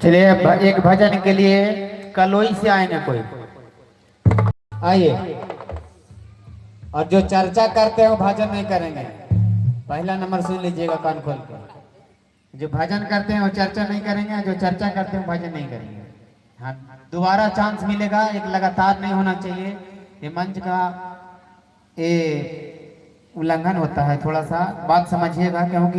चलिए एक भजन के लिए कलोई से आएंगे कोई, आइए। और जो चर्चा करते हैं वो भजन नहीं करेंगे। पहला नंबर सुन लीजिएगा कान खोल कर। जो भजन करते हैं वो चर्चा नहीं करेंगे, जो चर्चा करते हैं वो भजन नहीं करेंगे। हाँ, दोबारा चांस मिलेगा, एक लगातार नहीं होना चाहिए। ये मंच का ये उल्लंघन होता है, थोड़ा सा बात समझिएगा, क्योंकि